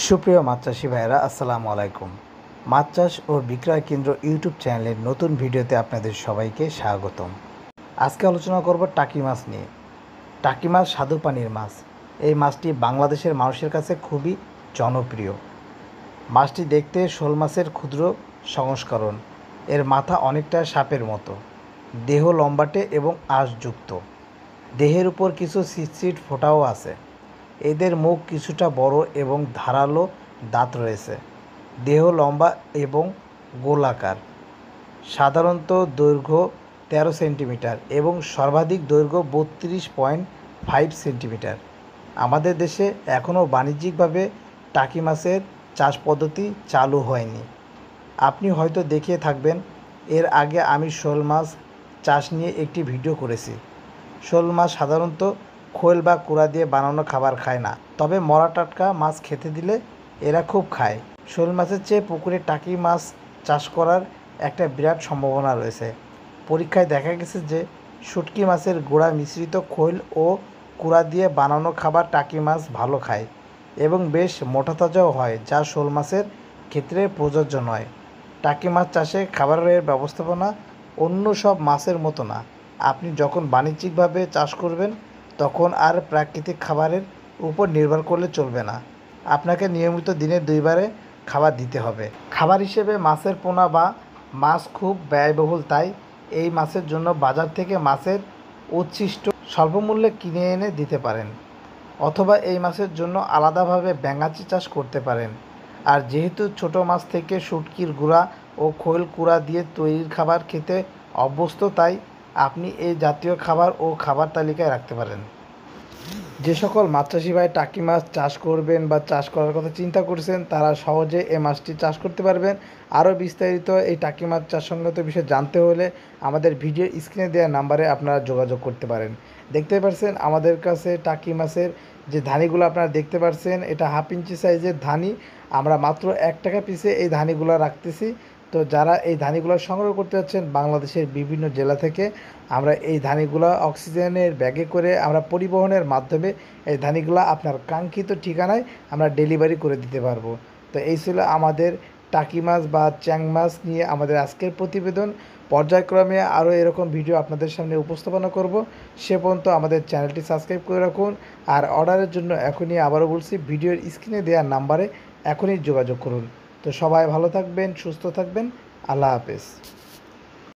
সুপ্রিয় মাছ চাষি ভাইয়েরা, আসসালামু আলাইকুম। মাছ চাষ ও বিক্রয় কেন্দ্র ইউটিউব চ্যানেলের নতুন ভিডিওতে আপনাদের সবাইকে স্বাগতম। আজকে আলোচনা করব টাকি মাছ নিয়ে। টাকি মাছ স্বাদু পানির মাছ। এই মাছটি বাংলাদেশের মানুষের কাছে খুবই জনপ্রিয়। মাছটি দেখতে শোল মাছের ক্ষুদ্র সংস্করণ। এর মাথা অনেকটা সাপের মতো, দেহ লম্বাটে এবং আঁশযুক্ত। দেহের উপর কিছু সিটসিট ফোঁটাও আছে। এদের মুখ কিছুটা বড় এবং ধারালো দাঁত রয়েছে। দেহ লম্বা এবং গোলাকার। সাধারণত দৈর্ঘ্য 13 সেন্টিমিটার এবং সর্বাধিক দৈর্ঘ্য 32.5 সেন্টিমিটার। আমাদের দেশে এখনও বাণিজ্যিকভাবে টাকি মাছের চাষ পদ্ধতি চালু হয়নি। আপনি হয়তো দেখে থাকবেন, এর আগে আমি শোল মাছ চাষ নিয়ে একটি ভিডিও করেছি। শোল মাছ সাধারণত খোল বা কুড়া দিয়ে বানানো খাবার খায় না, তবে মরা টাটকা মাছ খেতে দিলে এরা খুব খায়। শোল মাছের চেয়ে পুকুরে টাকি মাছ চাষ করার একটা বিরাট সম্ভাবনা রয়েছে। পরীক্ষায় দেখা গেছে যে শুটকি মাছের গোড়া মিশ্রিত খোল ও কুড়া দিয়ে বানানো খাবার টাকি মাছ ভালো খায় এবং বেশ মোটাতাজাও হয়, যা শোল মাছের ক্ষেত্রে প্রযোজ্য নয়। টাকি মাছ চাষে খাবারের ব্যবস্থাপনা অন্য সব মাছের মতো না। আপনি যখন বাণিজ্যিকভাবে চাষ করবেন তখন আর প্রাকৃতিক খাবারের উপর নির্ভর করলে চলবে না। আপনাকে নিয়মিত দিনে 2 বারে খাবার দিতে হবে। খাবার হিসেবে মাছের পোনা বা মাছ খুব ব্যয়বহুল, তাই এই মাছের জন্য বাজার থেকে মাছের উচ্ছিষ্ট স্বল্পমূল্যে কিনে এনে দিতে পারেন, অথবা এই মাছের জন্য আলাদাভাবে ব্যাঙাচি চাষ করতে পারেন। আর যেহেতু ছোট মাছ থেকে শুটকির গুঁড়া ও খোল কুড়া দিয়ে তৈরির খাবার খেতে অভ্যস্ত, তাই আপনি এই জাতীয় খাবার ও খাবার তালিকায় রাখতে পারেন। যে সকল মাছ চাষি ভাই টাকি মাছ চাষ করবেন বা চাষ করার কথা চিন্তা করছেন, তারা সহজে এই মাছটি চাষ করতে পারবেন। আরও বিস্তারিত এই টাকি মাছ চাষ সংক্রান্ত বিষয়ে জানতে হলে আমাদের ভিডিও স্ক্রিনে দেওয়া নাম্বারে আপনারা যোগাযোগ করতে পারেন। দেখতে পাচ্ছেন আমাদের কাছে টাকি মাছের যে ধানিগুলো আপনারা দেখতে পাচ্ছেন, এটা 1/2 ইঞ্চি সাইজের ধানি। আমরা মাত্র 1 টাকা পিসে এই ধানিগুলো রাখতেছি। তো যারা এই ধানিগুলো সংগ্রহ করতে যাচ্ছেন বাংলাদেশের বিভিন্ন জেলা থেকে, আমরা এই ধানিগুলো অক্সিজেনের ব্যাগে করে আমরা পরিবহনের মাধ্যমে এই ধানিগুলো আপনার কাঙ্ক্ষিত ঠিকানায় আমরা ডেলিভারি করে দিতে পারবো। তো এই ছিল আমাদের টাকি মাছ বা চ্যাং মাছ নিয়ে আমাদের আজকের প্রতিবেদন। পর্যায়ক্রমে আরও এরকম ভিডিও আপনাদের সামনে উপস্থাপনা করব। সে পর্যন্ত আমাদের চ্যানেলটি সাবস্ক্রাইব করে রাখুন। আর অর্ডারের জন্য এখনই আবারও বলছি, ভিডিওর স্ক্রিনে দেওয়া নাম্বারে এখনই যোগাযোগ করুন। তো সবাই ভালো থাকবেন, সুস্থ থাকবেন। আল্লাহ হাফেজ।